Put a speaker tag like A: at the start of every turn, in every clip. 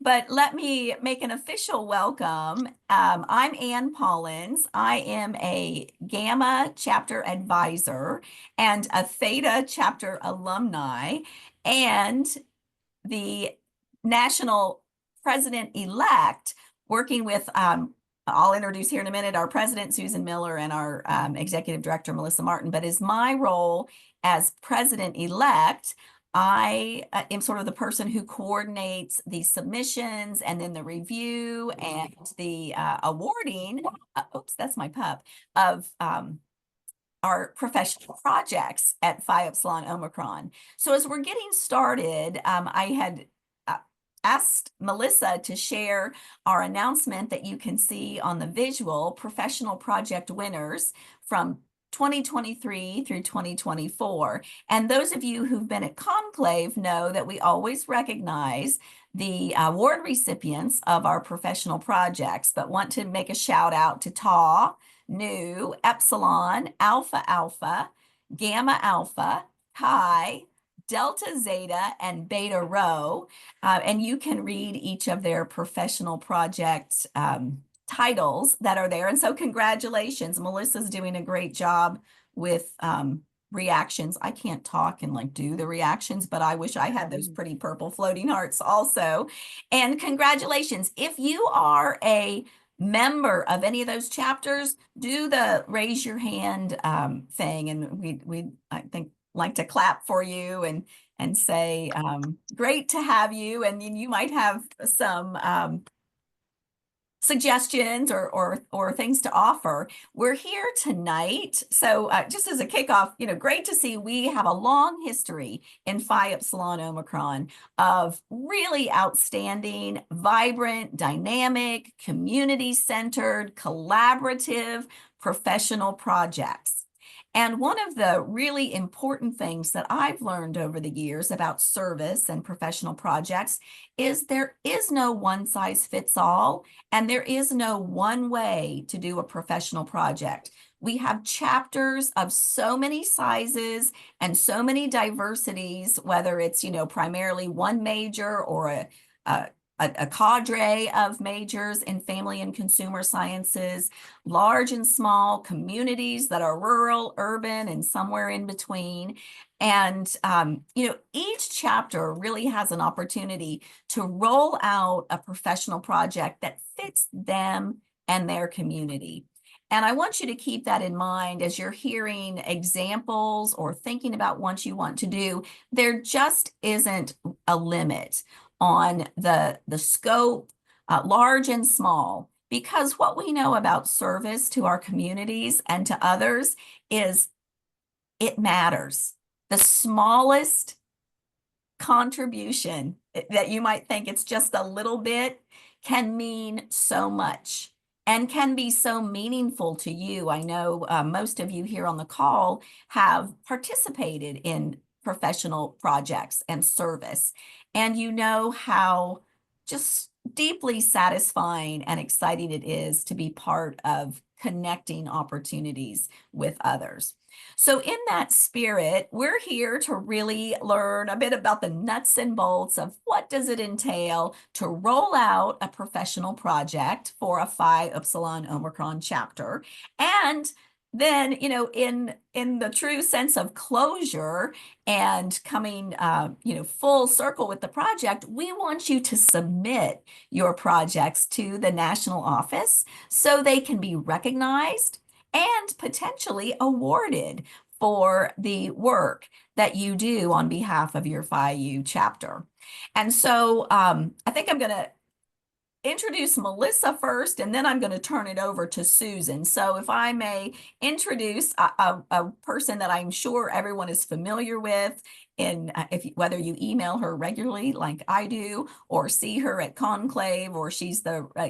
A: but let me make an official welcome. I'm Ann Pollins. I am a Gamma chapter advisor and a Theta chapter alumni and the national president-elect working with, I'll introduce here in a minute, our president, Susan Miller, and our executive director, Melissa Martin. But as my role as president-elect, I am sort of the person who coordinates the submissions and then the review and the awarding, oops, that's my pup, of our professional projects at Phi Upsilon Omicron. So as we're getting started, I had asked Melissa to share our announcement that you can see on the visual professional project winners from 2023 through 2024. And those of you who've been at Conclave know that we always recognize the award recipients of our professional projects, but want to make a shout out to Tau, Nu, Epsilon, Alpha Alpha, Gamma Alpha, Chi, Delta Zeta, and Beta Rho. And you can read each of their professional project titles that are there. And so congratulations. Melissa's doing a great job with reactions. I can't talk and like do the reactions, but I wish I had those pretty purple floating hearts also. And congratulations. If you are a member of any of those chapters, do the raise your hand thing, and we I think like to clap for you and say great to have you, and then you might have some suggestions or things to offer. We're here tonight, so just as a kickoff, great to see we have a long history in Phi Upsilon Omicron of really outstanding, vibrant, dynamic, community-centered, collaborative, professional projects. And one of the really important things that I've learned over the years about service and professional projects is there is no one size fits all, and there is no one way to do a professional project. We have chapters of so many sizes and so many diversities, whether it's, primarily one major or a cadre of majors in family and consumer sciences, large and small communities that are rural, urban, and somewhere in between. And, each chapter really has an opportunity to roll out a professional project that fits them and their community. And I want you to keep that in mind as you're hearing examples or thinking about what you want to do. There just isn't a limit on the scope, large and small, because what we know about service to our communities and to others is it matters. The smallest contribution that you might think it's just a little bit can mean so much and can be so meaningful to you. I know most of you here on the call have participated in professional projects and service, and you know how just deeply satisfying and exciting it is to be part of connecting opportunities with others. So in that spirit, we're here to really learn a bit about the nuts and bolts of what does it entail to roll out a professional project for a Phi Upsilon Omicron chapter. And then, in the true sense of closure and coming, full circle with the project, we want you to submit your projects to the national office so they can be recognized and potentially awarded for the work that you do on behalf of your Phi U chapter. And so I think I'm going to introduce Melissa first, and then I'm going to turn it over to Susan. So if I may introduce a person that I'm sure everyone is familiar with, whether you email her regularly like I do, or see her at Conclave, or she's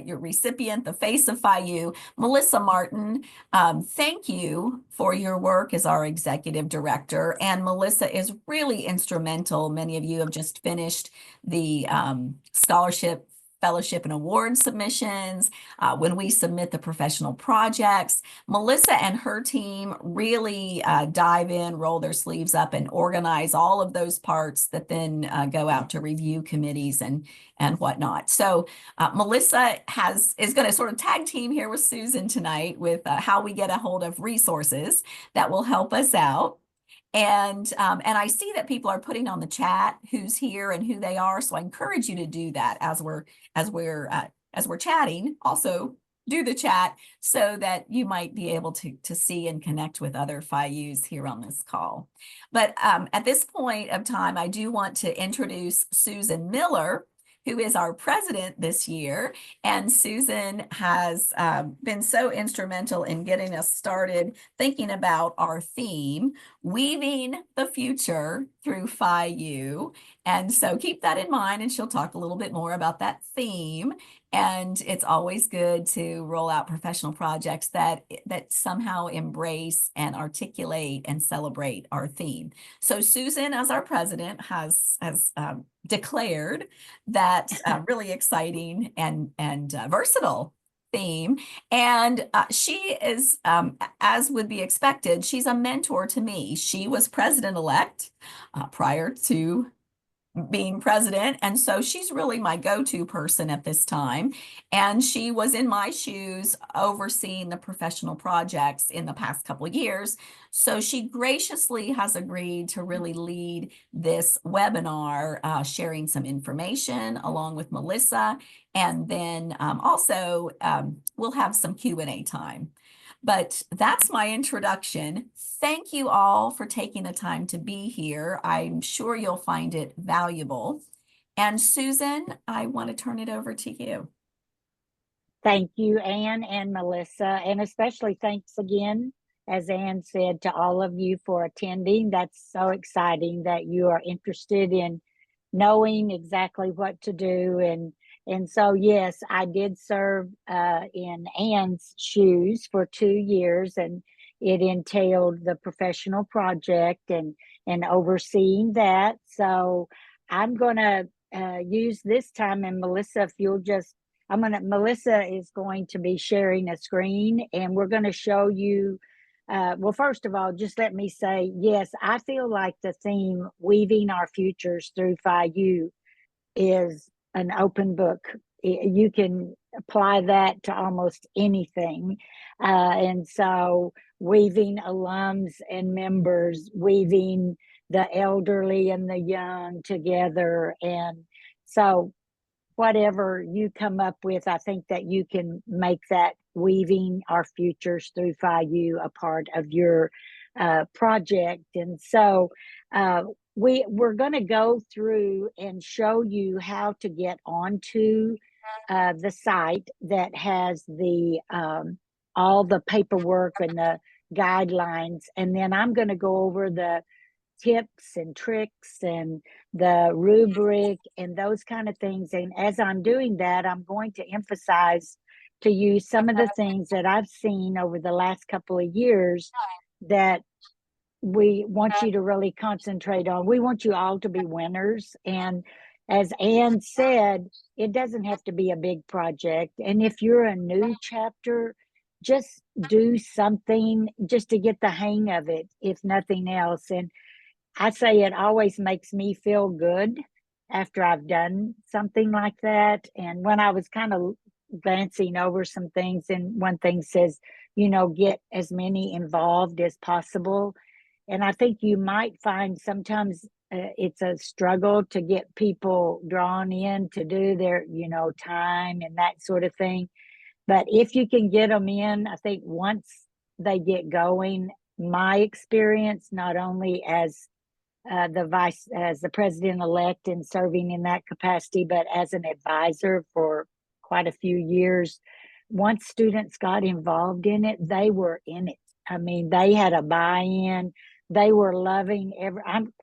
A: your recipient, the face of Phi U, Melissa Martin. Thank you for your work as our executive director. And Melissa is really instrumental. Many of you have just finished the scholarship fellowship and award submissions, when we submit the professional projects. Melissa and her team really dive in, roll their sleeves up, and organize all of those parts that then go out to review committees and whatnot. So Melissa is going to sort of tag team here with Susan tonight with how we get a hold of resources that will help us out. And I see that people are putting on the chat who's here and who they are. So I encourage you to do that as we're chatting. Also, do the chat so that you might be able to see and connect with other Phi U's here on this call. But at this point of time, I do want to introduce Susan Miller, who is our president this year. And Susan has been so instrumental in getting us started thinking about our theme, Weaving the Future Through Phi U. And so keep that in mind, and she'll talk a little bit more about that theme. And it's always good to roll out professional projects that somehow embrace and articulate and celebrate our theme. So Susan, as our president, has declared that really exciting and versatile theme. And she is, as would be expected, she's a mentor to me. She was president-elect prior to being president. And so she's really my go-to person at this time. And she was in my shoes overseeing the professional projects in the past couple of years. So she graciously has agreed to really lead this webinar, sharing some information along with Melissa. And then also we'll have some Q&A time. But that's my introduction. Thank you all for taking the time to be here. I'm sure you'll find it valuable. And Susan, I want to turn it over to you.
B: Thank you, Ann and Melissa, and especially thanks again, as Ann said, to all of you for attending. That's so exciting that you are interested in knowing exactly what to do. And so, yes, I did serve in Ann's shoes for 2 years, and it entailed the professional project and overseeing that. So I'm going to use this time, and Melissa, if you'll just, Melissa is going to be sharing a screen, and we're going to show you, well, first of all, just let me say, yes, I feel like the theme, Weaving Our Futures Through Phi U, is an open book. You can apply that to almost anything. And so weaving alums and members, weaving the elderly and the young together. And so whatever you come up with, I think that you can make that Weaving Our Futures Through Phi U a part of your project. And so we're going to go through and show you how to get onto the site that has the all the paperwork and the guidelines. And then I'm going to go over the tips and tricks and the rubric and those kind of things. And as I'm doing that, I'm going to emphasize to you some of the things that I've seen over the last couple of years that we want you to really concentrate on. We want you all to be winners. And as Ann said, it doesn't have to be a big project. And if you're a new chapter, just do something just to get the hang of it, if nothing else. And I say it always makes me feel good after I've done something like that. And when I was kind of glancing over some things, and one thing says, get as many involved as possible. And I think you might find sometimes it's a struggle to get people drawn in to do their, time and that sort of thing. But if you can get them in, I think once they get going, my experience, not only as the president-elect and serving in that capacity, but as an advisor for quite a few years, once students got involved in it, they were in it. I mean, they had a buy-in. They were loving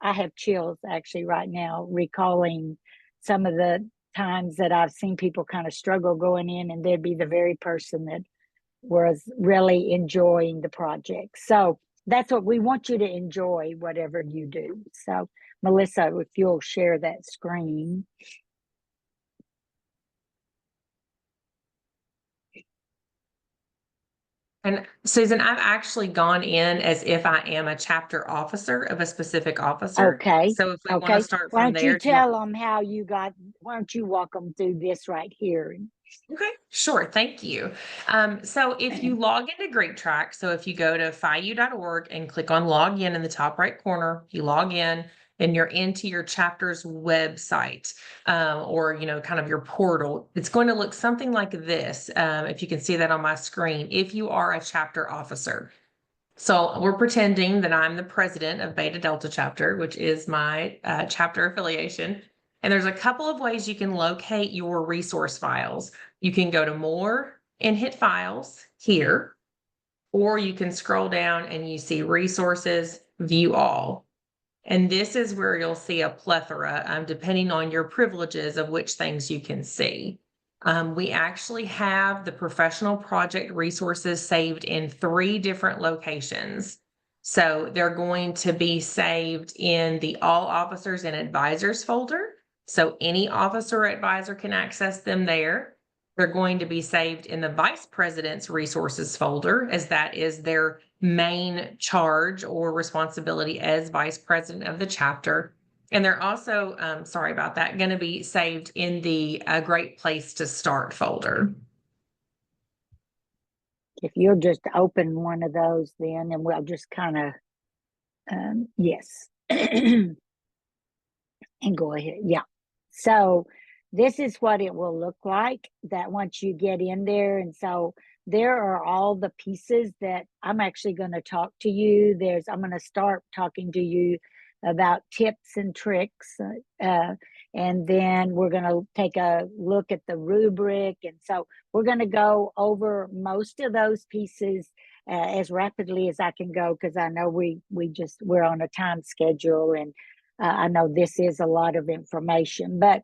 B: I have chills actually right now, recalling some of the times that I've seen people kind of struggle going in, and they'd be the very person that was really enjoying the project. So that's what we want you to enjoy, whatever you do. So Melissa, if you'll share that screen.
C: And Susan, I've actually gone in as if I am a chapter officer of a specific officer.
B: Okay.
C: So if we want to
B: Okay.
C: start
B: Why
C: from
B: don't you
C: there, do you want?
B: tell them how you got, why don't you walk them through this right here?
C: Okay, sure. Thank you. So if you log into Great Track, so if you go to phiu.org and click on log in the top right corner, you log in and you're into your chapter's website, or, kind of your portal. It's going to look something like this. If you can see that on my screen, if you are a chapter officer. So we're pretending that I'm the president of Beta Delta chapter, which is my chapter affiliation. And there's a couple of ways you can locate your resource files. You can go to more and hit files here, or you can scroll down and you see resources, view all. And this is where you'll see a plethora, depending on your privileges of which things you can see. We actually have the professional project resources saved in 3 different locations. So they're going to be saved in the All Officers and Advisors folder. So any officer or advisor can access them there. They're going to be saved in the Vice President's Resources folder, as that is their main charge or responsibility as Vice President of the chapter. And they're also, sorry about that, going to be saved in the Great Place to Start folder.
B: If you'll just open one of those then, and we'll just kind of, yes. And go ahead. Yeah. So this is what it will look like that once you get in there. And so there are all the pieces that I'm actually going to talk to you. I'm going to start talking to you about tips and tricks. And then we're going to take a look at the rubric. And so we're going to go over most of those pieces as rapidly as I can go, because I know we're on a time schedule, and I know this is a lot of information. But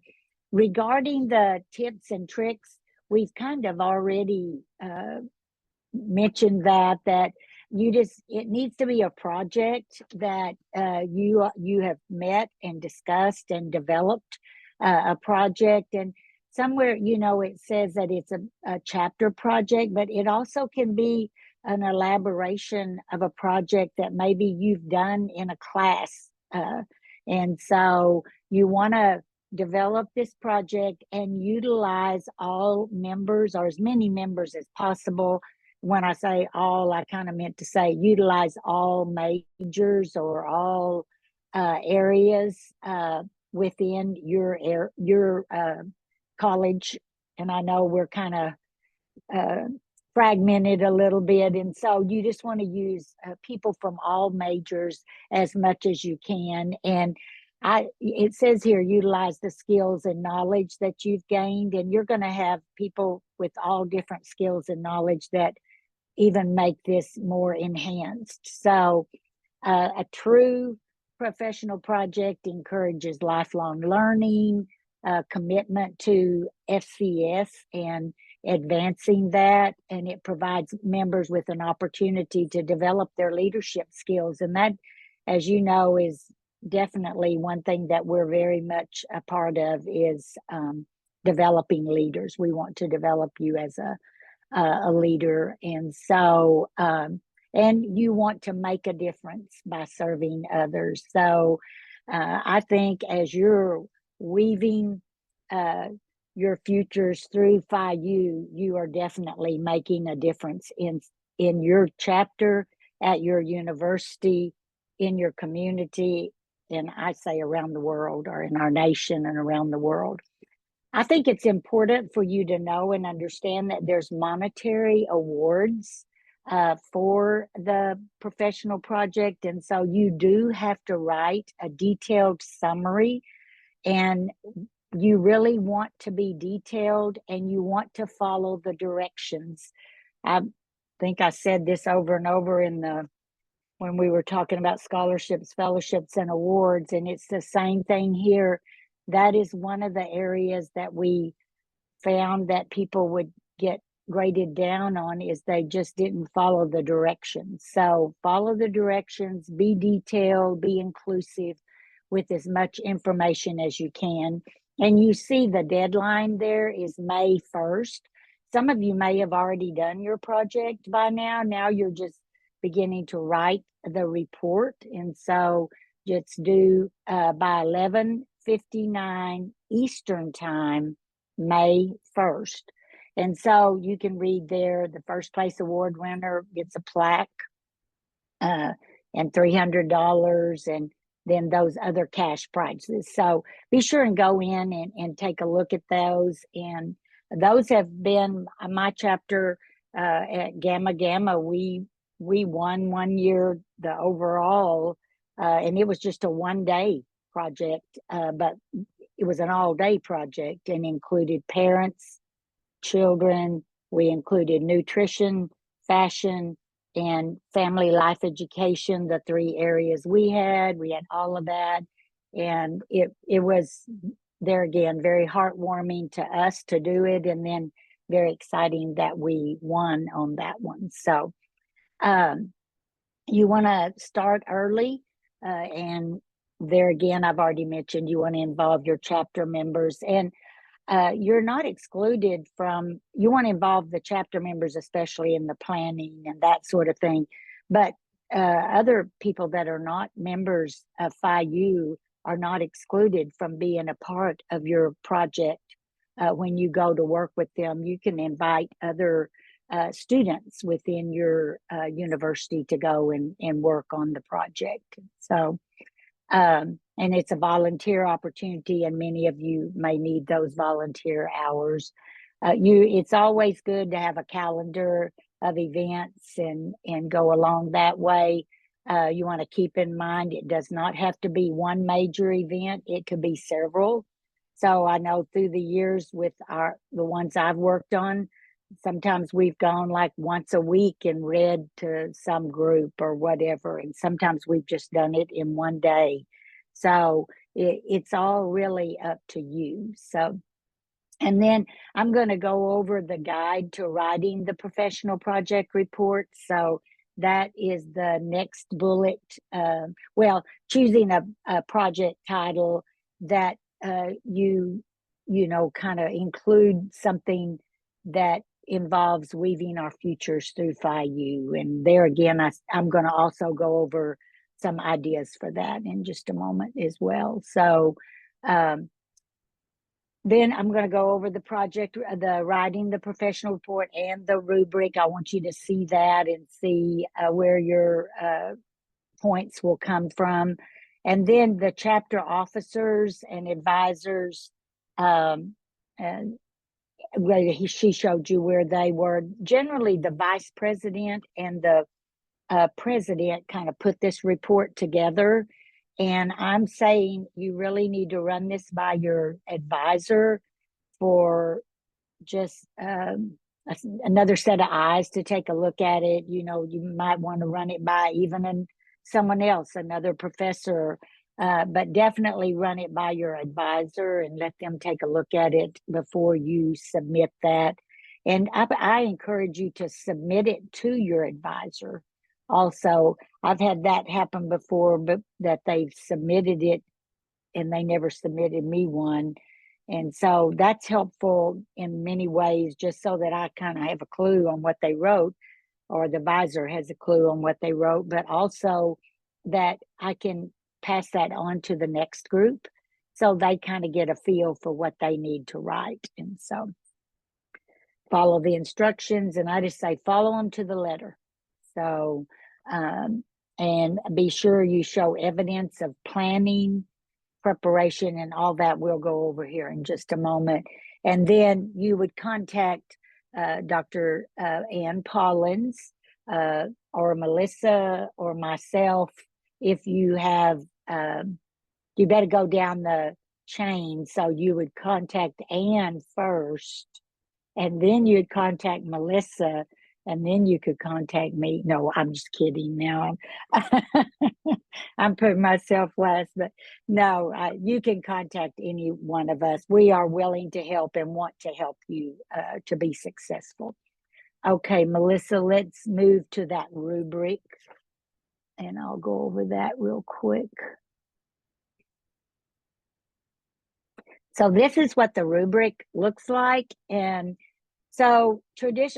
B: regarding the tips and tricks, we've kind of already mentioned that it needs to be a project that you have met and discussed and developed a project. And somewhere, it says that it's a chapter project, but it also can be an elaboration of a project that maybe you've done in a class. And so you want to develop this project and utilize all members, or as many members as possible. When I say all, I kind of meant to say utilize all majors or all areas within your college. And I know we're kind of fragmented a little bit, and so you just want to use people from all majors as much as you can. And it says here, utilize the skills and knowledge that you've gained, and you're going to have people with all different skills and knowledge that even make this more enhanced. So a true professional project encourages lifelong learning, commitment to FCS and advancing that, and it provides members with an opportunity to develop their leadership skills. And that, as you know, is definitely one thing that we're very much a part of, is developing leaders. We want to develop you as a leader. And so and you want to make a difference by serving others. So I think as you're weaving your futures through Phi U, you are definitely making a difference in your chapter, at your university, in your community, and I say around the world, or in our nation and around the world. I think it's important for you to know and understand that there's monetary awards for the professional project. And so you do have to write a detailed summary, and you really want to be detailed, and you want to follow the directions. I think I said this over and over when we were talking about scholarships, fellowships, and awards, and it's the same thing here. That is one of the areas that we found that people would get graded down on, is they just didn't follow the directions. So follow the directions, be detailed, be inclusive with as much information as you can. And you see the deadline there is May 1st. some of you may have already done your project by now. Now you're just beginning to write the report. And so it's due by 11:59 Eastern time, May 1st. And so you can read there, the first place award winner gets a plaque and $300, and then those other cash prizes. So be sure and go in and take a look at those. And those have been my chapter at Gamma Gamma. We won one year the overall, and it was just a one-day project, but it was an all-day project and included parents, children. We included nutrition, fashion, and family life education, the three areas we had all of that. And it was, there again, very heartwarming to us to do it, and then very exciting that we won on that one. So you want to start early, and there again, I've already mentioned you want to involve your chapter members, and you're not excluded from, you want to involve the chapter members, especially in the planning and that sort of thing. But other people that are not members of Phi U are not excluded from being a part of your project. When you go to work with them, you can invite other students within your university to go and work on the project. So, and it's a volunteer opportunity, and many of you may need those volunteer hours. It's always good to have a calendar of events and go along that way. You want to keep in mind it does not have to be one major event; it could be several. So I know through the years with the ones I've worked on, sometimes we've gone like once a week and read to some group or whatever, and sometimes we've just done it in one day. So it's all really up to you. So, and then I'm going to go over the guide to writing the professional project report. So that is the next bullet. Well, choosing a project title that you know, kind of include something that involves weaving our futures through Phi U. And there again, I'm going to also go over some ideas for that in just a moment as well. So then I'm going to go over the project, the writing the professional report and the rubric. I want you to see that and see where your points will come from. And then the chapter officers and advisors, and she showed you where they were. Generally, the vice president and the president kind of put this report together. And I'm saying you really need to run this by your advisor for just another set of eyes to take a look at it. You know, you might want to run it by even someone else, another professor, but definitely run it by your advisor and let them take a look at it before you submit that. And I encourage you to submit it to your advisor. Also, I've had that happen before, but that they've submitted it and they never submitted me one. And so that's helpful in many ways, just so that I kind of have a clue on what they wrote, or the advisor has a clue on what they wrote, but also that I can pass that on to the next group so they kind of get a feel for what they need to write. And so follow the instructions, and I just say follow them to the letter. So, and be sure you show evidence of planning, preparation, and all that we'll go over here in just a moment. And then you would contact Dr. Ann Pollins or Melissa or myself if you have, you better go down the chain. So you would contact Ann first, and then you'd contact Melissa, and then you could contact me. No, I'm just kidding now. I'm putting myself last, but no, you can contact any one of us. We are willing to help and want to help you to be successful. Okay, Melissa, let's move to that rubric, and I'll go over that real quick. So this is what the rubric looks like, and So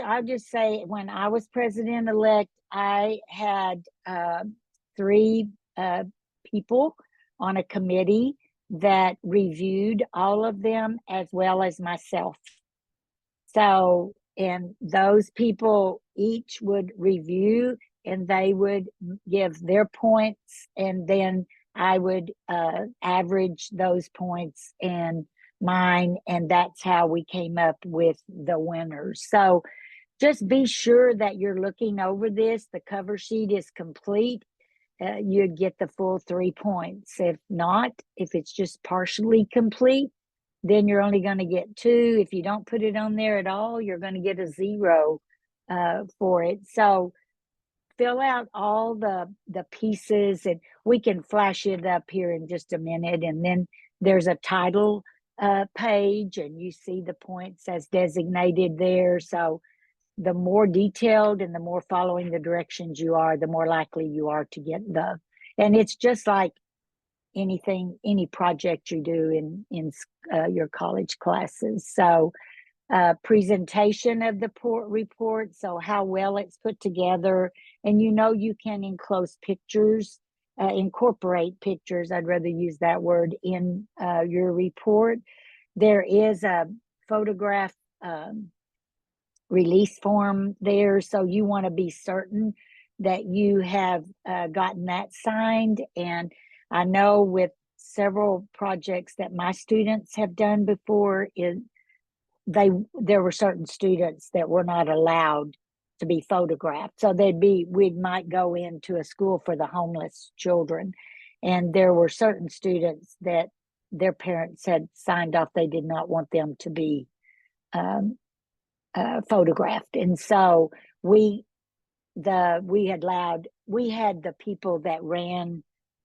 B: I'll just say when I was president-elect, I had 3 people on a committee that reviewed all of them as well as myself. So, and those people each would review and they would give their points, and then I would average those points and mine, and that's how we came up with the winners. So just be sure that you're looking over this. The cover sheet is complete. You'd get the full 3 points. If not, if it's just partially complete, then you're only going to get 2. If you don't put it on there at all, you're going to get a 0 for it. So fill out all the pieces, and we can flash it up here in just a minute. And then there's a title page, and you see the points as designated there. So the more detailed and the more following the directions you are, the more likely you are to get and it's just like any project you do in your college classes. So presentation of the report, so how well it's put together. And you can enclose pictures, incorporate pictures, I'd rather use that word, in your report. There is a photograph release form there, so you want to be certain that you have gotten that signed. And I know with several projects that my students have done before, there were certain students that were not allowed to be photographed. So we might go into a school for the homeless children, and there were certain students that their parents had signed off they did not want them to be photographed. And so we had the people that ran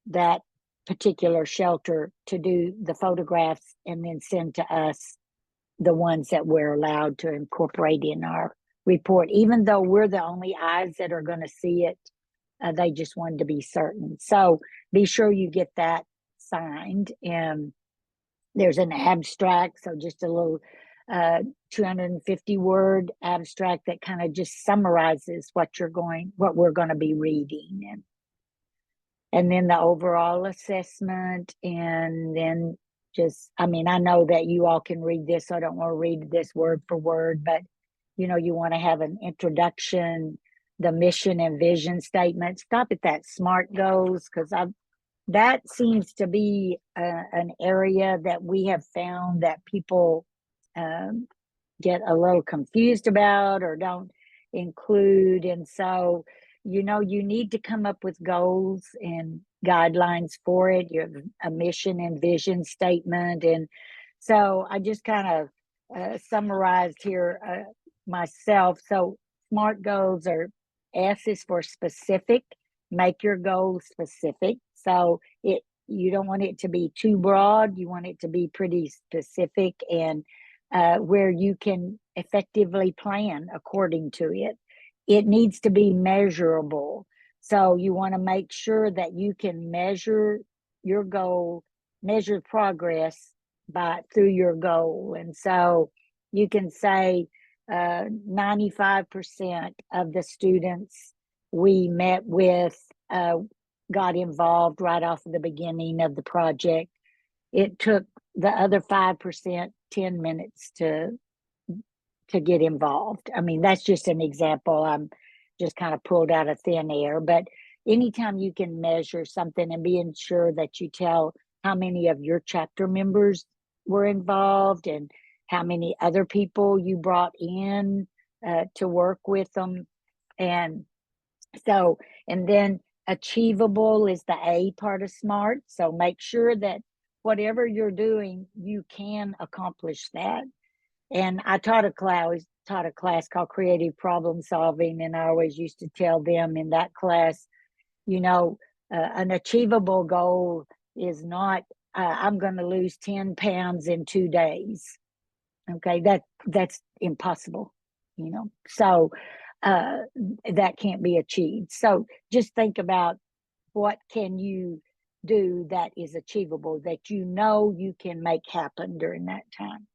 B: that particular shelter to do the photographs and then send to us the ones that we're allowed to incorporate in our report, even though we're the only eyes that are going to see it. They just wanted to be certain. So be sure you get that signed. And there's an abstract, so just a little 250-word abstract that kind of just summarizes what we're going to be reading, and then the overall assessment. And then I know that you all can read this, so I don't want to read this word for word, but you want to have an introduction, the mission and vision statement. Stop at that SMART goals, because that seems to be an area that we have found that people get a little confused about or don't include. And so, you need to come up with goals and guidelines for it. You have a mission and vision statement. And so I just kind of summarized here myself. So SMART goals are, S is for specific. Make your goals specific. So you don't want it to be too broad. You want it to be pretty specific, and where you can effectively plan according to it. It needs to be measurable. So you want to make sure that you can measure your goal, measure progress through your goal. And so you can say 95% of the students we met with got involved right off of the beginning of the project. It took the other 5% 10 minutes to get involved. That's just an example. I'm just kind of pulled out of thin air. But anytime you can measure something and being sure that you tell how many of your chapter members were involved and how many other people you brought in to work with them. And then achievable is the A part of SMART. So make sure that whatever you're doing, you can accomplish that. And I taught a class called Creative Problem Solving, and I always used to tell them in that class, an achievable goal is not, I'm going to lose 10 pounds in 2 days. Okay, that's impossible, so that can't be achieved. So just think about what can you do that is achievable, that you can make happen during that time.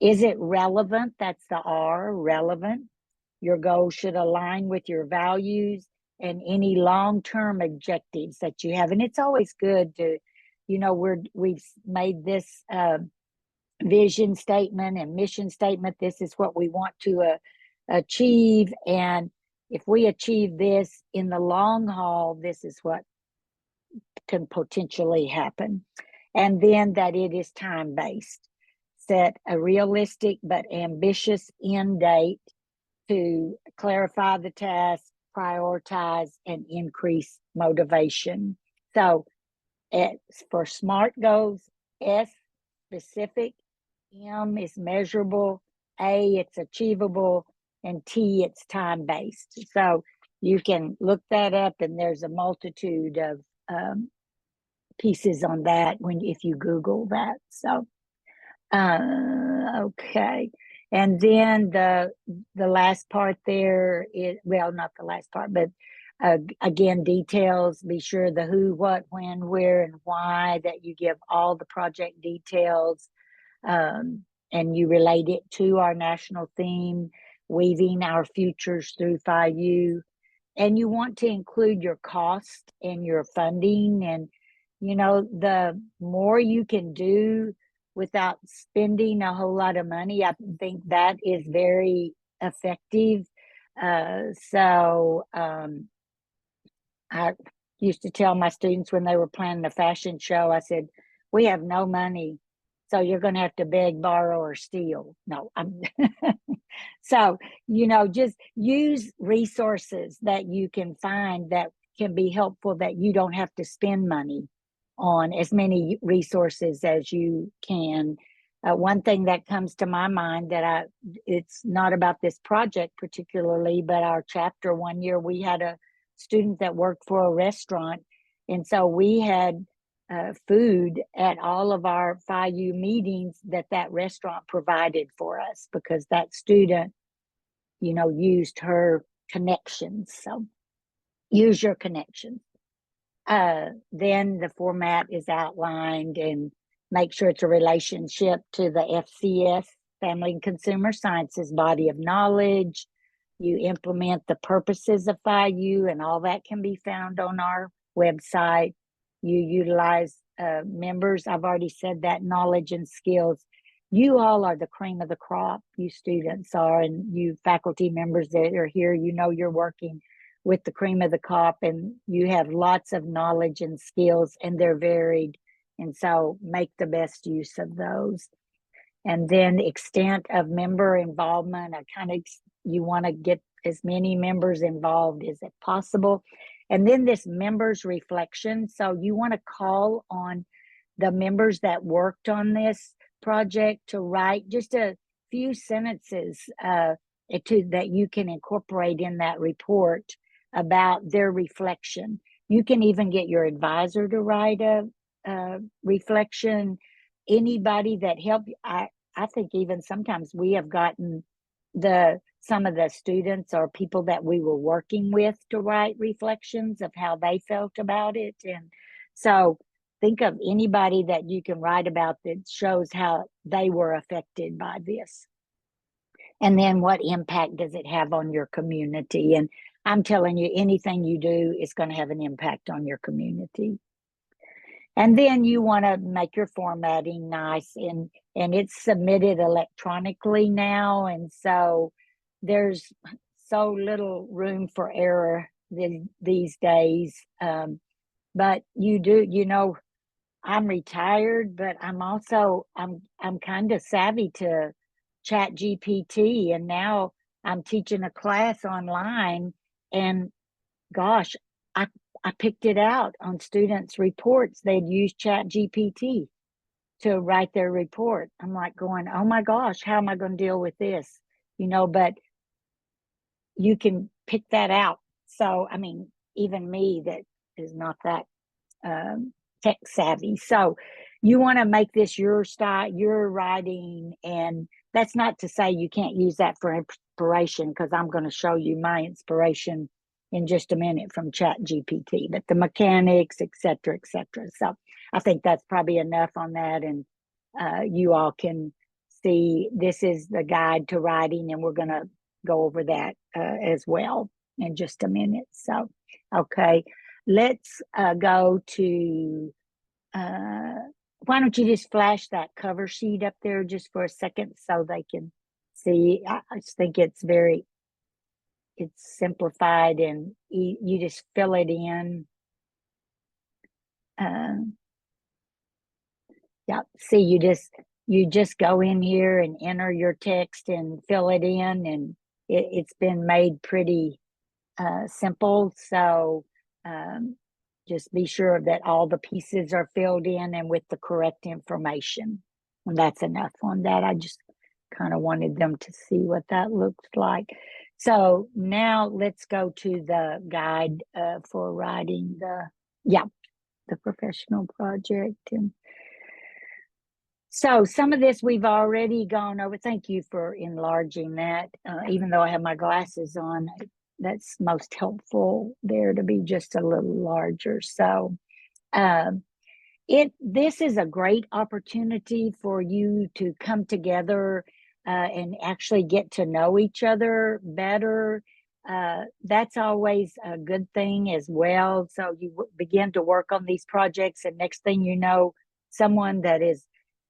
B: Is it relevant? That's the R, relevant. Your goals should align with your values and any long-term objectives that you have. And it's always good to, we've made this vision statement and mission statement. This is what we want to achieve. And if we achieve this in the long haul, this is what can potentially happen. And then that it is time-based. Set a realistic but ambitious end date to clarify the task, prioritize, and increase motivation. So for SMART goals, S, specific, M is measurable, A, it's achievable, and T, it's time-based. So you can look that up, and there's a multitude of pieces on that if you Google that. So, okay. And then the last part there is, well, not the last part, but again, details. Be sure the who, what, when, where, and why, that you give all the project details, and you relate it to our national theme, weaving our futures through Phi U. And you want to include your cost and your funding. And, the more you can do without spending a whole lot of money, I think that is very effective. I used to tell my students when they were planning a fashion show, I said, we have no money, so you're going to have to beg, borrow, or steal. No, so, just use resources that you can find that can be helpful, that you don't have to spend money on, as many resources as you can. One thing that comes to my mind that it's not about this project particularly, but our chapter, one year we had a student that worked for a restaurant. And so we had food at all of our Phi U meetings that restaurant provided for us, because that student, used her connections. So use your connections. Then the format is outlined, and make sure it's a relationship to the FCS, Family and Consumer Sciences body of knowledge. You implement the purposes of Phi U, and all that can be found on our website. You utilize members. I've already said that, knowledge and skills. You all are the cream of the crop, you students are, and you faculty members that are here, you're working with the cream of the crop, and you have lots of knowledge and skills, and they're varied. And so make the best use of those. And then extent of member involvement, you want to get as many members involved as possible. And then this members reflection. So you want to call on the members that worked on this project to write just a few sentences that you can incorporate in that report about their reflection. You can even get your advisor to write a reflection. Anybody that helped. I think even sometimes we have gotten some of the students or people that we were working with to write reflections of how they felt about it. And so think of anybody that you can write about that shows how they were affected by this. And then what impact does it have on your community? And I'm telling you, anything you do is going to have an impact on your community. And then you want to make your formatting nice, and it's submitted electronically now. And so there's so little room for error these days. But I'm retired, but I'm kind of savvy to Chat GPT, and now I'm teaching a class online, and gosh, I picked it out on students' reports. They'd use Chat GPT to write their report. I'm like going, oh my gosh, how am I going to deal with this? But you can pick that out. So, I mean, even me that is not that tech savvy. So you want to make this your style, your writing. And that's not to say you can't use that for inspiration, because I'm going to show you my inspiration in just a minute from Chat GPT, but the mechanics, et cetera, et cetera. So I think that's probably enough on that. And you all can see, this is the guide to writing, and we're going to go over that as well in just a minute. So, okay, let's go to, why don't you just flash that cover sheet up there just for a second so they can see. I just think it's simplified, and you just fill it in. Yeah, see, you just go in here and enter your text and fill it in, and it's been made pretty simple. So just be sure that all the pieces are filled in and with the correct information. And that's enough on that. I just kind of wanted them to see what that looks like. So now let's go to the guide for writing the professional project. And so some of this we've already gone over. Thank you for enlarging that. Even though I have my glasses on, that's most helpful there to be just a little larger. So this is a great opportunity for you to come together and actually get to know each other better. That's always a good thing as well. So you begin to work on these projects, and next thing you know, someone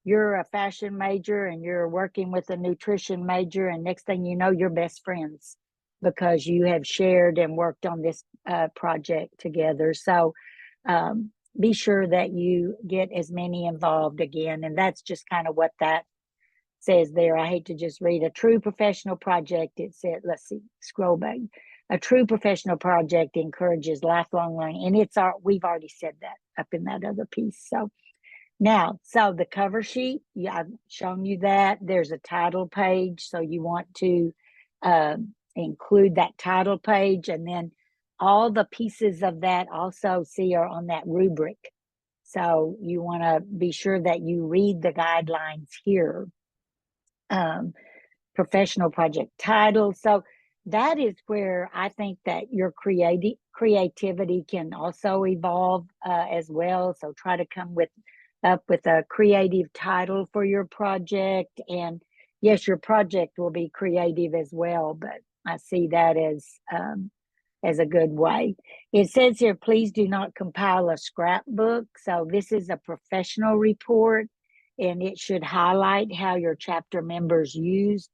B: you're a fashion major and you're working with a nutrition major, and next thing you know, you're best friends because you have shared and worked on this project together. So be sure that you get as many involved again. And that's just kind of what that says there. I hate to just read a true professional project. It said, let's see, scroll back. A true professional project encourages lifelong learning. And we've already said that up in that other piece. So now, the cover sheet, I've shown you that. There's a title page. So you want to include that title page, and then all the pieces of that also are on that rubric. So you want to be sure that you read the guidelines here. Professional project title. So that is where I think that your creativity can also evolve as well. So try to come up with a creative title for your project. And yes, your project will be creative as well, but I see that as a good way. It says here, please do not compile a scrapbook. So this is a professional report, and it should highlight how your chapter members used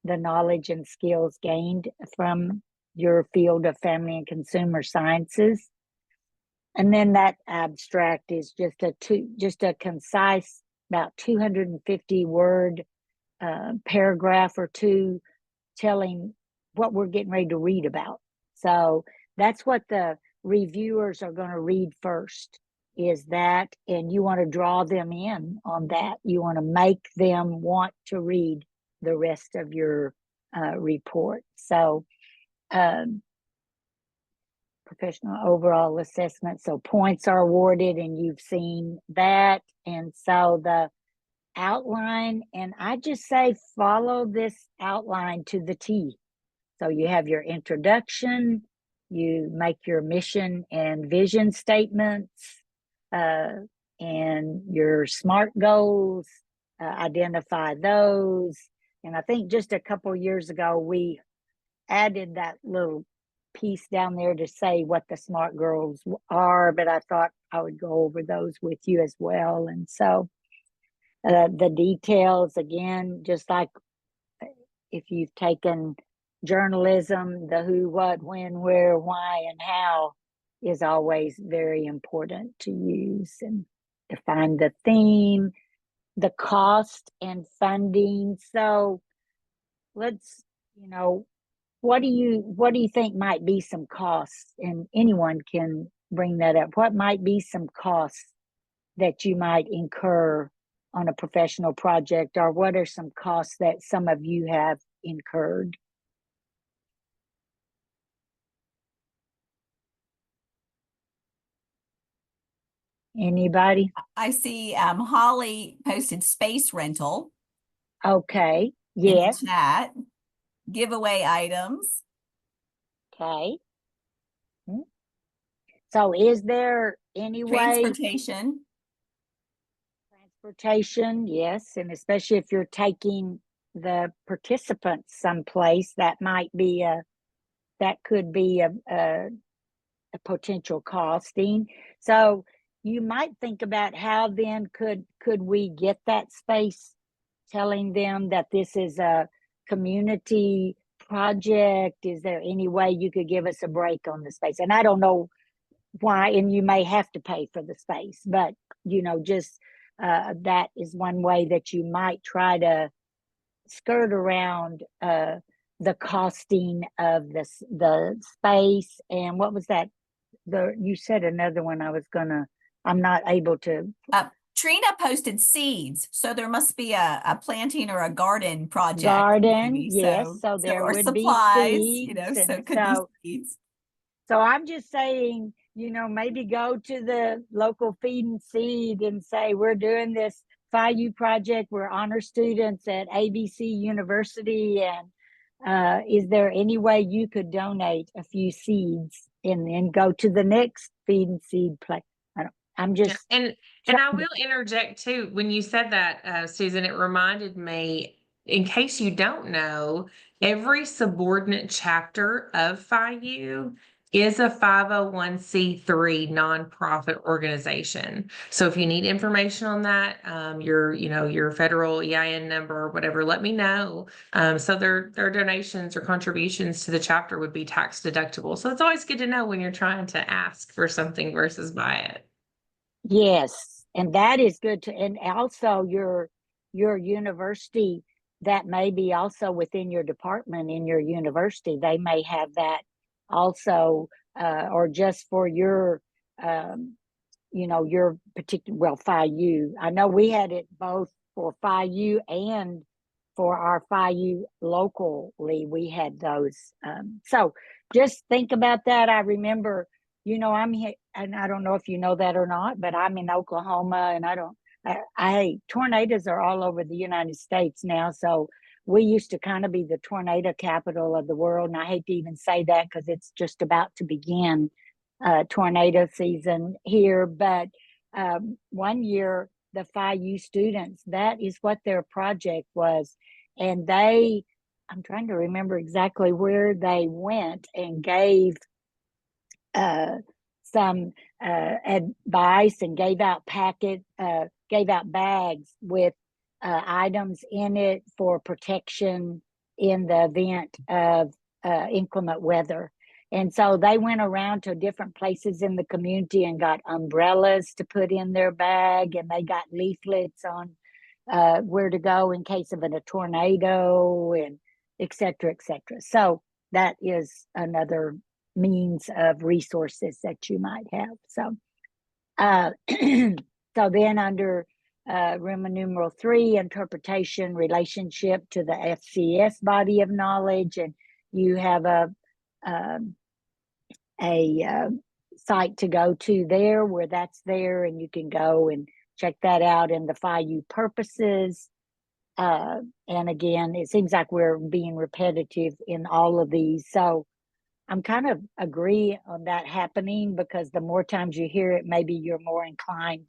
B: the knowledge and skills gained from your field of family and consumer sciences. And then that abstract is just a concise, about 250 word paragraph or two telling what we're getting ready to read about. So that's what the reviewers are going to read first, is that, and you want to draw them in on that. You want to make them want to read the rest of your report. So professional overall assessment. So points are awarded, and you've seen that. And so the outline, and I just say follow this outline to the T. So you have your introduction, you make your mission and vision statements, and your SMART goals, identify those. And I think just a couple years ago, we added that little piece down there to say what the SMART goals are, but I thought I would go over those with you as well. And so the details, again, just like if you've taken journalism, the who, what, when, where, why, and how is always very important to use. And define the theme, the cost and funding. So let's, what do you think might be some costs? And anyone can bring that up. What might be some costs that you might incur on a professional project, or what are some costs that some of you have incurred? Anybody?
A: I see Holly posted space rental
B: Okay.
A: in the
B: Yes.
A: chat. Giveaway items.
B: Okay. So is there any way?
A: Transportation.
B: Transportation, yes, and especially if you're taking the participants someplace, that could be a potential costing. So you might think about how then could we get that space, telling them that this is a community project. Is there any way you could give us a break on the space? And I don't know why, and you may have to pay for the space, but just that is one way that you might try to skirt around the costing of the space. And what was that? You said another one. I'm not able to.
A: Trina posted seeds, so there must be a planting or a garden project.
B: Garden,
A: maybe.
B: yes. So there
A: or
B: would be
A: supplies,
B: seeds,
A: so
B: and
A: it could be seeds.
B: So I'm just saying, maybe go to the local Feed and Seed and say, we're doing this Phi U project. We're honor students at ABC University. And is there any way you could donate a few seeds and then go to the next Feed and Seed place? I'm just.
C: Yeah. And I will interject too. When you said that, Susan, it reminded me, in case you don't know, every subordinate chapter of Phi U is a 501c3 nonprofit organization. So if you need information on that, your federal EIN number or whatever, let me know. So their donations or contributions to the chapter would be tax deductible. So it's always good to know when you're trying to ask for something versus buy it.
B: Yes, and that is good to, and also your university, that may be also within your department in your university. They may have that also, or just for your, your particular, Phi U. I know we had it both for Phi U and for our Phi U locally. We had those. So just think about that. I remember, I'm here, and I don't know if you know that or not, but I'm in Oklahoma, and tornadoes are all over the United States now. So we used to kind of be the tornado capital of the world. And I hate to even say that because it's just about to begin tornado season here. But one year, the Phi U students, that is what their project was. And I'm trying to remember exactly where they went and gave some advice and gave out bags with items in it for protection in the event of inclement weather. And so they went around to different places in the community and got umbrellas to put in their bag, and they got leaflets on where to go in case of a tornado, and et cetera, et cetera. So that is another means of resources that you might have. So, so then under Roman numeral 3, interpretation, relationship to the FCS body of knowledge, and you have a site to go to there where that's there, and you can go and check that out in the Phi U purposes. And again, it seems like we're being repetitive in all of these. So I'm kind of agree on that happening, because the more times you hear it, maybe you're more inclined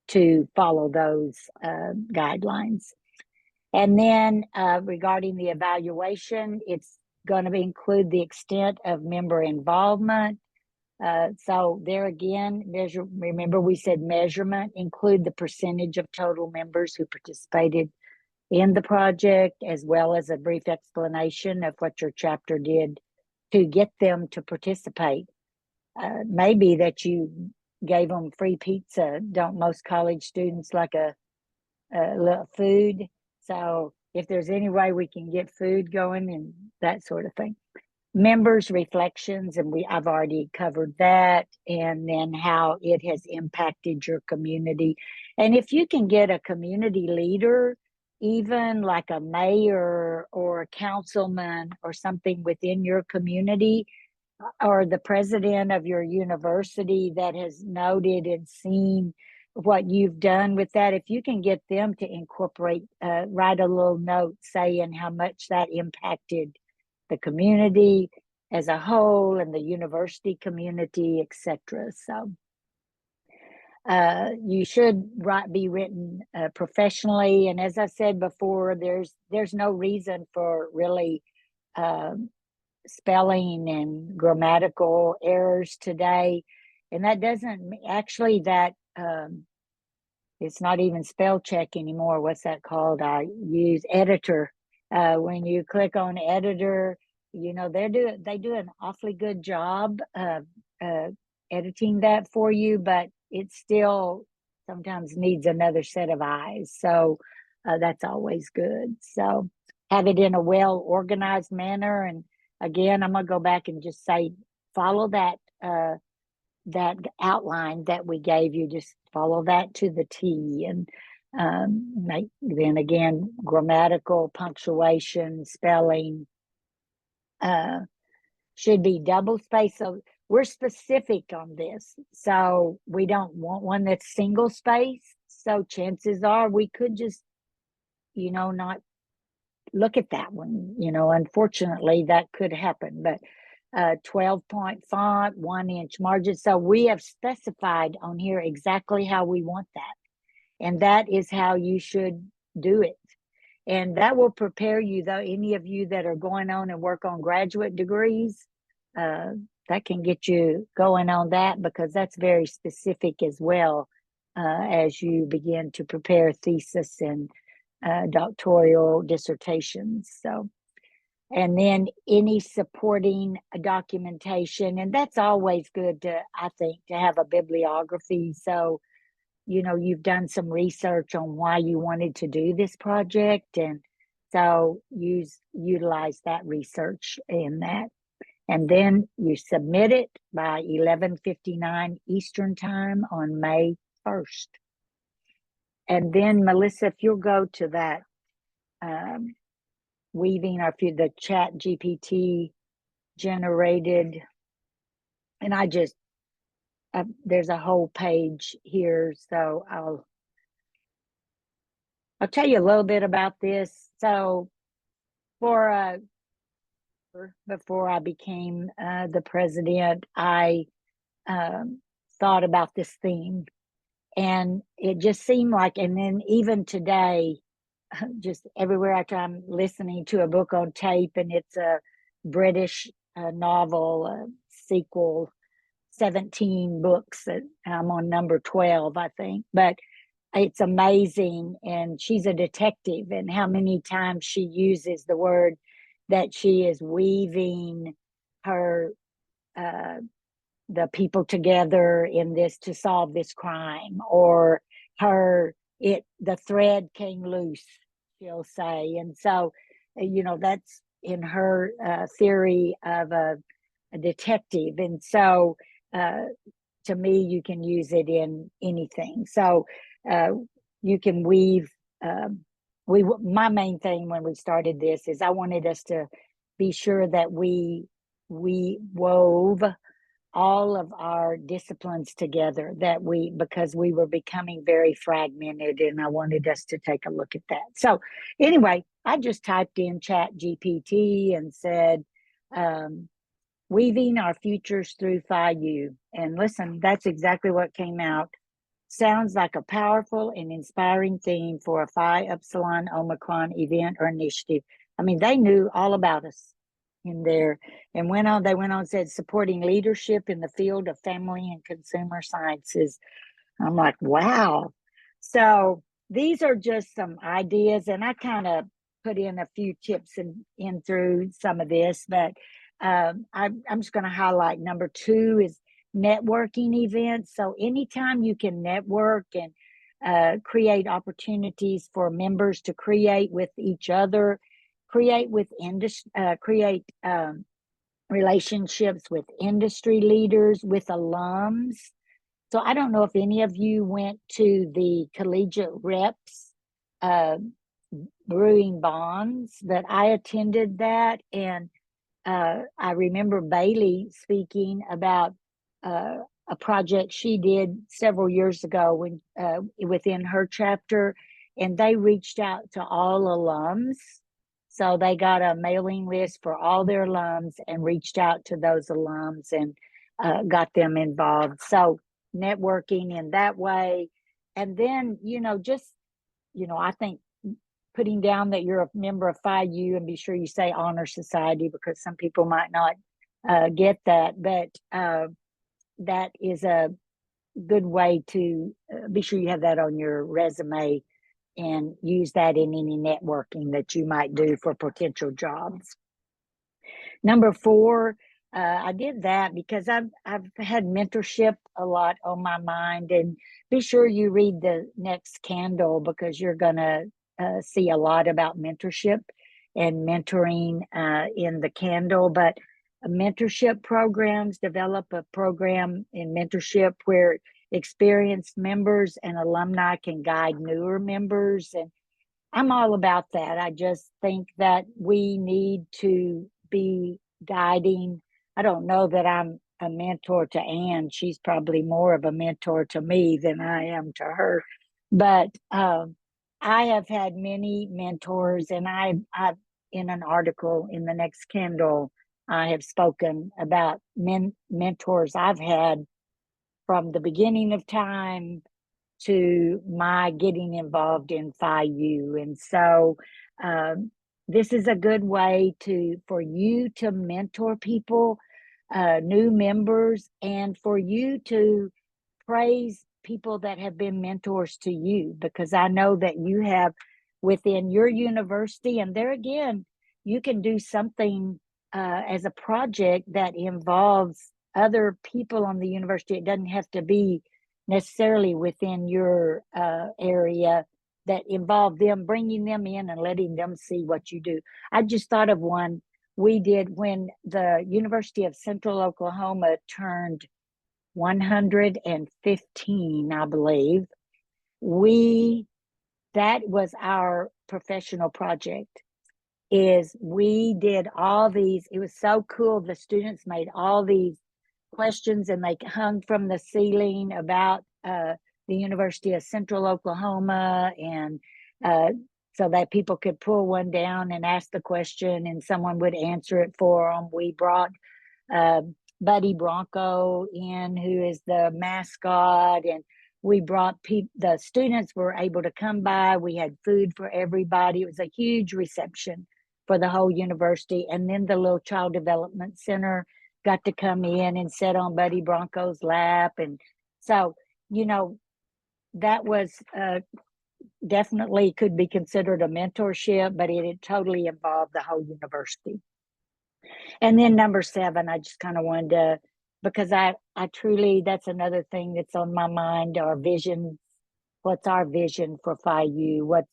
B: to follow those guidelines. And then regarding the evaluation, it's going to include the extent of member involvement. So there again, remember we said measurement, include the percentage of total members who participated in the project, as well as a brief explanation of what your chapter did to get them to participate. Maybe that you gave them free pizza. Don't most college students like a little food? So if there's any way we can get food going and that sort of thing. Members' reflections, and I've already covered that, and then how it has impacted your community. And if you can get a community leader, even like a mayor or a councilman or something within your community, or the president of your university that has noted and seen what you've done with that, if you can get them to incorporate, write a little note saying how much that impacted the community as a whole and the university community, etc. So You should be written professionally. And as I said before, there's no reason for really spelling and grammatical errors today. And that doesn't actually that it's not even spell check anymore. What's that called? I use editor. When you click on editor, you know, they do an awfully good job of editing that for you, but it still sometimes needs another set of eyes. So that's always good. So have it in a well organized manner. And again, I'm gonna go back and just say, follow that that outline that we gave you. Just follow that to the T, and then again, grammatical, punctuation, spelling should be double space. So we're specific on this. So we don't want one that's single space. So chances are we could just, you know, not look at that one. You know, unfortunately, that could happen. But 12-point font, 1-inch margin. So we have specified on here exactly how we want that. And that is how you should do it. And that will prepare you, though, any of you that are going on and work on graduate degrees, that can get you going on that, because that's very specific as well as you begin to prepare thesis and doctoral dissertations. So, and then any supporting documentation, and that's always good to, I think, to have a bibliography. So, you know, you've done some research on why you wanted to do this project, and so utilize that research in that. And then you submit it by 11:59 Eastern time on May 1st. And then, Melissa, if you'll go to that weaving, or if you, the chat GPT generated, and I just, there's a whole page here, so I'll tell you a little bit about this. So before I became the president, I thought about this theme, and it just seemed like, and then even today, just everywhere I'm listening to a book on tape, and it's a British novel, sequel, 17 books, that I'm on number 12, I think, but it's amazing. And she's a detective, and how many times she uses the word that she is weaving her the people together in this to solve this crime, or the thread came loose, she'll say. And so, you know, that's in her theory of a detective. And so to me, you can use it in anything. So you can weave. My main thing when we started this is I wanted us to be sure that we wove all of our disciplines together, because we were becoming very fragmented, and I wanted us to take a look at that. So anyway, I just typed in Chat GPT and said, weaving our futures through Phi U. And listen, that's exactly what came out. Sounds like a powerful and inspiring theme for a Phi Upsilon Omicron event or initiative. I mean, they knew all about us in there, and they went on and said, supporting leadership in the field of family and consumer sciences. I'm like, wow. So these are just some ideas, and I kind of put in a few tips in through some of this, but I'm just going to highlight number 2 is networking events. So anytime you can network and create opportunities for members to create with each other, create relationships with industry leaders, with alums. So I don't know if any of you went to the collegiate reps brewing bonds, but I attended that, and I remember Bailey speaking about a project she did several years ago when within her chapter, and they reached out to all alums. So they got a mailing list for all their alums and reached out to those alums and got them involved. So networking in that way. And then, just, I think putting down that you're a member of Phi U, and be sure you say honor society, because some people might not get that, but that is a good way to be sure you have that on your resume and use that in any networking that you might do for potential jobs. Number 4, I did that because I've had mentorship a lot on my mind, and be sure you read the next candle, because you're gonna see a lot about mentorship and mentoring in the candle. But mentorship programs, develop a program in mentorship where experienced members and alumni can guide newer members, and I'm all about that. I just think that we need to be guiding. I don't know that I'm a mentor to Anne. She's probably more of a mentor to me than I am to her. But I have had many mentors, and I've in an article in the next candle, I have spoken about mentors I've had from the beginning of time to my getting involved in Phi U. And so this is a good way for you to mentor people, new members, and for you to praise people that have been mentors to you, because I know that you have within your university, and there again, you can do something as a project that involves other people on the university. It doesn't have to be necessarily within your area, that involve them, bringing them in and letting them see what you do. I just thought of one we did when the University of Central Oklahoma turned 115, I believe. That was our professional project. We did all these. It was so cool. The students made all these questions, and they hung from the ceiling about the University of Central Oklahoma, and so that people could pull one down and ask the question, and someone would answer it for them. We brought Buddy Bronco in, who is the mascot, and we brought the students were able to come by. We had food for everybody. It was a huge reception for the whole university. And then the little child development center got to come in and sit on Buddy Bronco's lap. And so, that was definitely could be considered a mentorship, but it totally involved the whole university. And then number 7, I just kind of wanted to, because I truly, that's another thing that's on my mind, our vision. What's our vision for Phi U?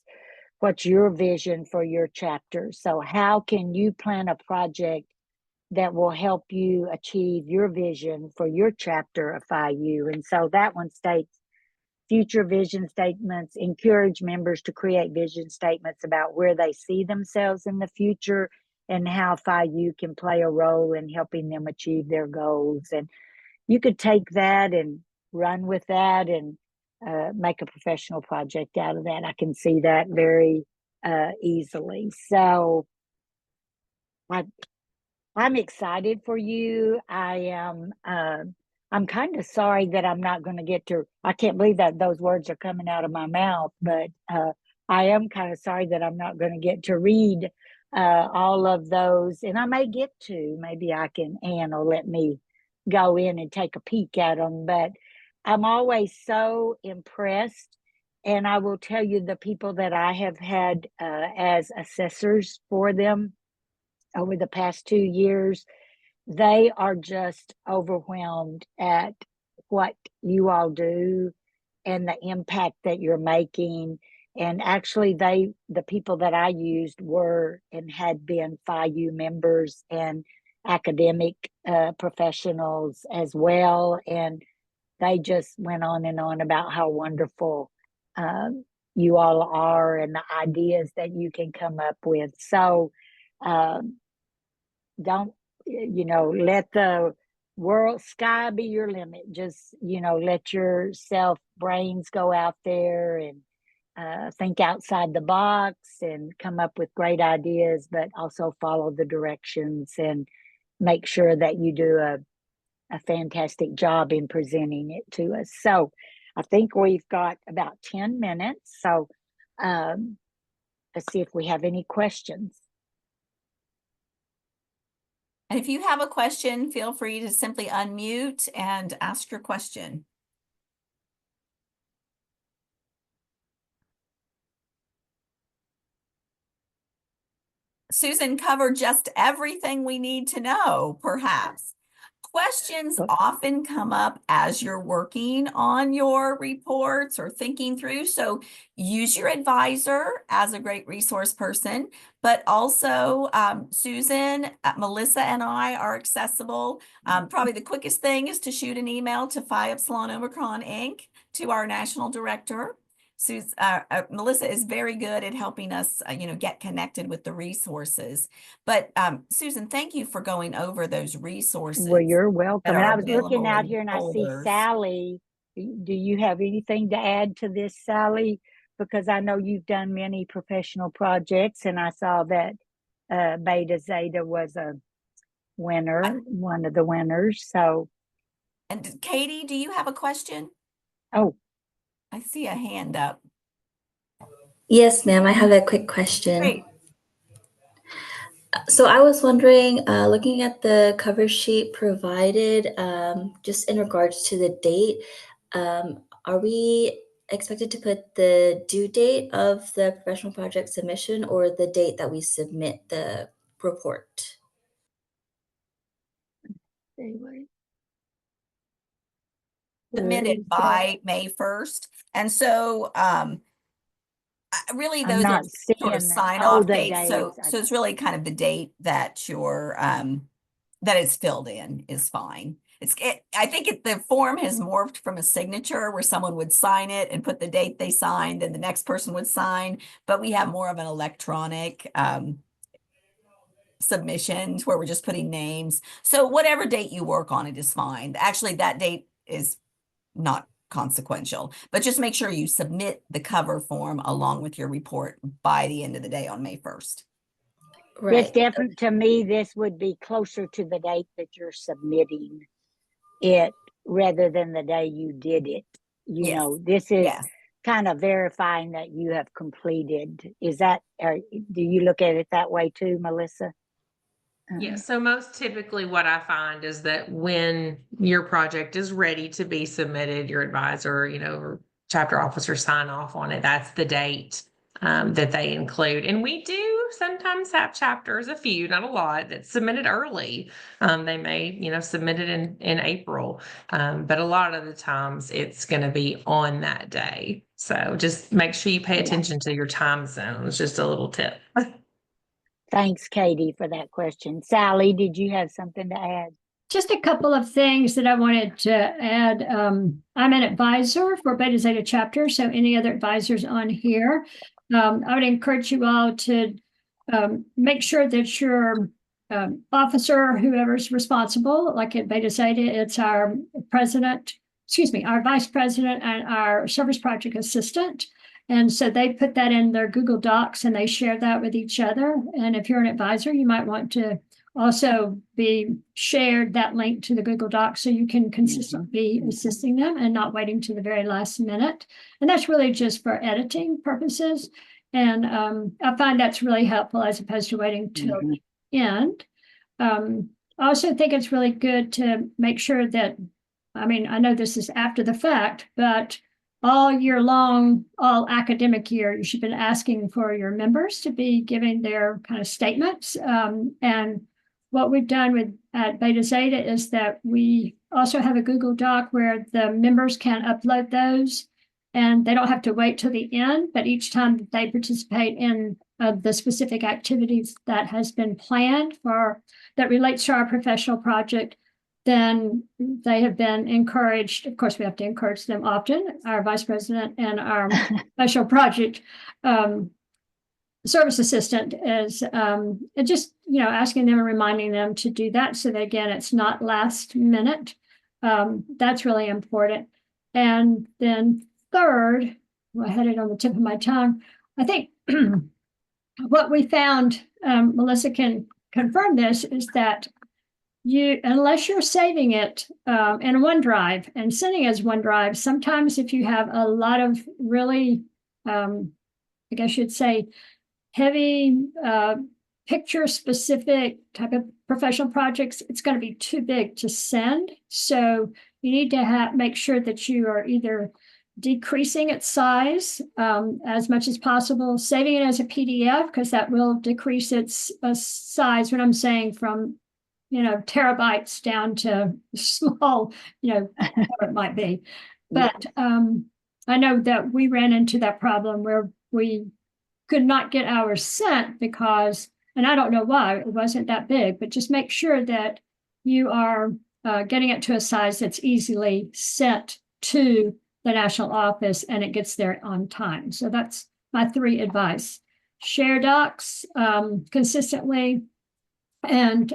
B: What's your vision for your chapter? So how can you plan a project that will help you achieve your vision for your chapter of Phi U? And so that one states, future vision statements encourage members to create vision statements about where they see themselves in the future and how Phi U can play a role in helping them achieve their goals. And you could take that and run with that and make a professional project out of that. I can see that very easily. So I'm excited for you. I'm kind of sorry that I'm not going to get to, I can't believe that those words are coming out of my mouth, but I am kind of sorry that I'm not going to get to read all of those. And I may get to, maybe Ann will let me go in and take a peek at them, but I'm always so impressed. And I will tell you, the people that I have had as assessors for them over the past 2 years, they are just overwhelmed at what you all do and the impact that you're making. And actually, the people that I used were and had been Phi U members and academic professionals as well. And they just went on and on about how wonderful you all are and the ideas that you can come up with. So don't, let the world sky be your limit. Just, let your brains go out there and think outside the box and come up with great ideas, but also follow the directions and make sure that you do a fantastic job in presenting it to us. So I think we've got about 10 minutes. So let's see if we have any questions.
A: And if you have a question, feel free to simply unmute and ask your question. Susan covered just everything we need to know, perhaps. Questions often come up as you're working on your reports or thinking through. So use your advisor as a great resource person, but also Susan, Melissa, and I are accessible. Probably the quickest thing is to shoot an email to Phi Upsilon Omicron Inc. to our national director. Melissa is very good at helping us, get connected with the resources. But Susan, thank you for going over those resources.
B: Well, you're welcome. And I was looking out
A: in
B: here and I see
A: folders.
B: Sally. Do you have anything to add to this, Sally? Because I know you've done many professional projects, and I saw that Beta Zeta was a winner, one of the winners. So,
A: And Katie, do you have a question?
B: oh,
A: I see a hand up.
D: Yes, ma'am. I have a quick question.
A: Great.
D: So I was wondering, looking at the cover sheet provided, just in regards to the date, are we expected to put the due date of the professional project submission or the date that we submit the report?
B: anyway.
A: Submitted by May 1st. And so really
B: I'm
A: those are
B: not
A: sort of
B: seeing
A: sign
B: all
A: off
B: the
A: dates. So
B: dates.
A: it's really kind of the date that you're that is filled in is fine. I think the form has morphed from a signature where someone would sign it and put the date they signed and the next person would sign, but we have more of an electronic submissions where we're just putting names. So whatever date you work on it is fine. Actually, that date is not consequential, but just make sure you submit the cover form along with your report by the end of the day on May 1st.
B: This definitely, to me, this would be closer to the date that you're submitting it rather than the day you did it. You
A: Yes.
B: know, this is
A: Yes.
B: kind of verifying that you have completed. Is that, or do you look at it that way too, Melissa?
C: Yeah, so most typically what I find is that when your project is ready to be submitted, your advisor, or chapter officer sign off on it, that's the date that they include. And we do sometimes have chapters, a few, not a lot, that submitted early. They may, submit it in April, but a lot of the times it's going to be on that day. So just make sure you pay attention to your time zones. Just a little tip.
B: Thanks, Katie, for that question. Sally, did you have something to add?
E: Just a couple of things that I wanted to add. I'm an advisor for Beta Zeta chapter, so any other advisors on here, I would encourage you all to make sure that your officer, whoever's responsible, like at Beta Zeta, it's our our vice president and our service project assistant. And so they put that in their Google Docs and they share that with each other. And if you're an advisor, you might want to also be shared that link to the Google Docs so you can consistently be assisting them and not waiting to the very last minute. And that's really just for editing purposes. And I find that's really helpful as opposed to waiting till the end. I also think it's really good to make sure that, I know this is after the fact, but all year long, all academic year, you should be asking for your members to be giving their kind of statements. And what we've done at Beta Zeta is that we also have a Google Doc where the members can upload those and they don't have to wait till the end, but each time that they participate in the specific activities that has been planned that relates to our professional project, then they have been encouraged. Of course, we have to encourage them often, our vice president and our special project service assistant is just, asking them and reminding them to do that so that, again, it's not last minute. That's really important. And then third, I had it on the tip of my tongue, I think what we found, Melissa can confirm this, is that unless you're saving it in OneDrive and sending as OneDrive, sometimes if you have a lot of really, I guess you'd say, heavy picture specific type of professional projects, it's going to be too big to send. So you need to make sure that you are either decreasing its size as much as possible, saving it as a PDF, because that will decrease its size. What I'm saying, from terabytes down to small, whatever it might be. But I know that we ran into that problem where we could not get ours sent because, and I don't know why, it wasn't that big, but just make sure that you are getting it to a size that's easily sent to the national office and it gets there on time. So that's my 3 advice. Share docs consistently, and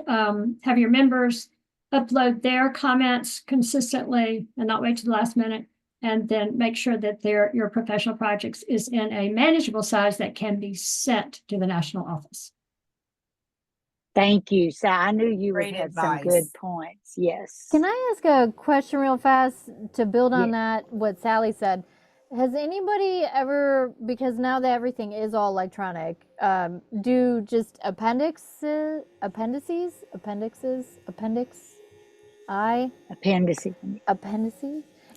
E: have your members upload their comments consistently and not wait to the last minute. And then make sure that your professional projects is in a manageable size that can be sent to the national office.
B: Thank you. So I knew you would
A: Great
B: have some
A: advice.
B: good points. Yes.
F: Can I ask a question real fast to build on
B: Yeah.
F: that, what Sally said? Has anybody ever, because now that everything is all electronic, do just appendix appendices?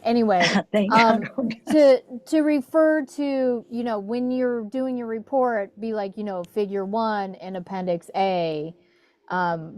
F: Anyway,
B: I think I don't know.
F: to refer to, when you're doing your report, be like, figure 1 in appendix A.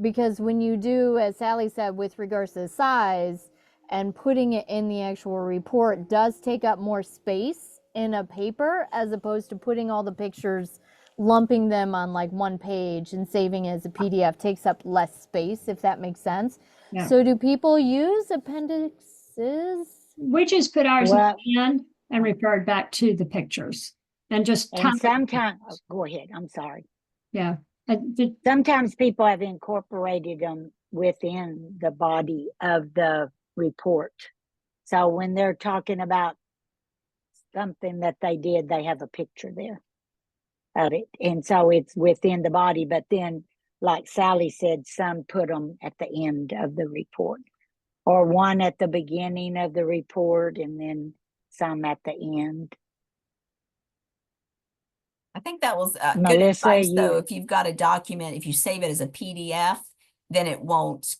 F: Because when you do, as Sally said, with regards to the size and putting it in the actual report does take up more space in a paper, as opposed to putting all the pictures, lumping them on like one page and saving as a PDF takes up less space, if that makes sense.
E: Yeah.
F: So do people use appendixes?
E: We just put ours
B: Well-
E: in the end and referred back to the pictures and just
B: And sometimes, go ahead. I'm sorry.
E: yeah.
B: Sometimes people have incorporated them within the body of the report. So when they're talking about something that they did, they have a picture there of it. And so it's within the body. But then, like Sally said, some put them at the end of the report, or one at the beginning of the report, and then some at the end.
A: I think that was good
B: Melissa,
A: advice, though.
B: you-
A: If you've got a document, if you save it as a PDF, then it won't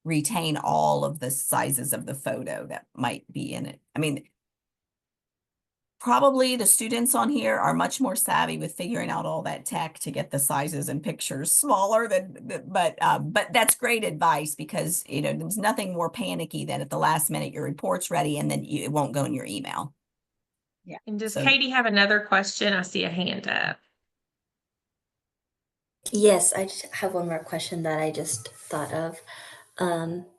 A: retain all of the sizes of the photo that might be in it. I mean, probably the students on here are much more savvy with figuring out all that tech to get the sizes and pictures smaller but that's great advice, because there's nothing more panicky than at the last minute your report's ready and then it won't go in your email.
B: Yeah.
C: And does
A: So-
C: Katie have another question? I see a hand up.
D: Yes, I just have one more question that I just thought of.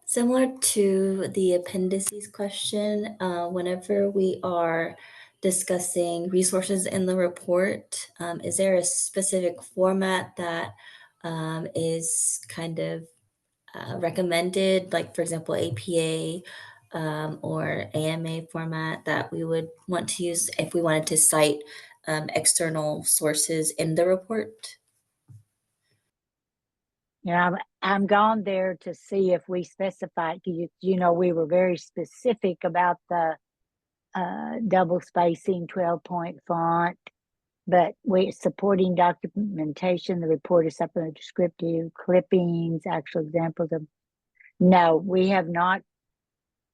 D: Similar to the appendices question, whenever we are discussing resources in the report, is there a specific format that is kind of recommended, like for example, APA or AMA format that we would want to use if we wanted to cite external sources in the report?
B: I'm gone there to see if we specified. We were very specific about the double spacing, 12-point font, but we're supporting documentation. The report is supplemental descriptive clippings, actual examples of. No, we have not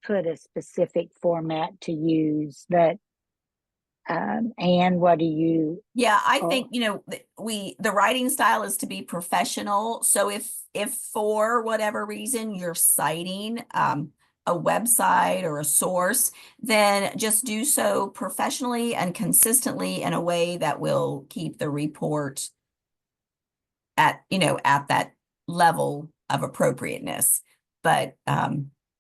B: put a specific format to use, but Anne, what do you?
A: Yeah, I think, the writing style is to be professional. So if for whatever reason you're citing a website or a source, then just do so professionally and consistently in a way that will keep the report at that level of appropriateness. But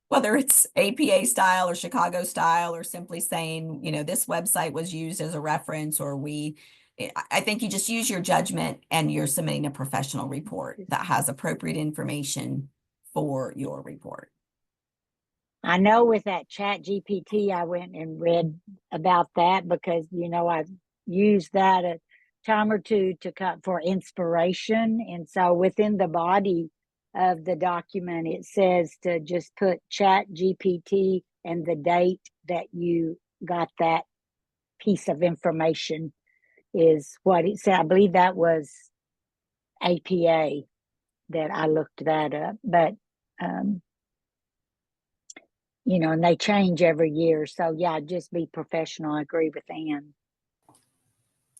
A: whether it's APA style or Chicago style, or simply saying, this website was used as a reference, or I think you just use your judgment and you're submitting a professional report that has appropriate information for your report.
B: I know with that Chat GPT, I went and read about that because, I've used that a time or two to cut for inspiration. And so within the body, of the document, it says to just put Chat GPT and the date that you got that piece of information is what it said. I believe that was APA that I looked that up, but you know, and they change every year. So yeah, just be professional. I agree with Ann.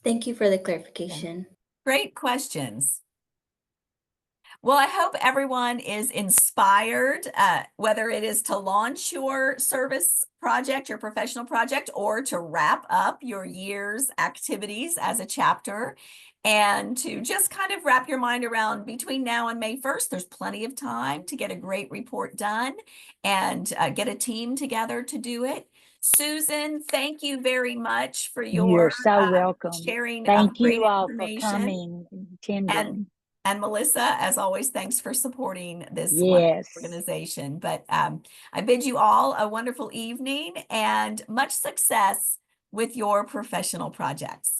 D: Thank you for the clarification.
A: Great questions. Well, I hope everyone is inspired, whether it is to launch your service project, your professional project, or to wrap up your year's activities as a chapter, and to just kind of wrap your mind around between now and May 1st. There's plenty of time to get a great report done and get a team together to do it. Susan, thank you very much for your
B: You're so welcome.
A: sharing
B: Thank
A: great
B: you all for
A: information.
B: coming and attending.
A: And Melissa, as always, thanks for supporting this wonderful
B: Yes.
A: organization. But I bid you all a wonderful evening and much success with your professional projects.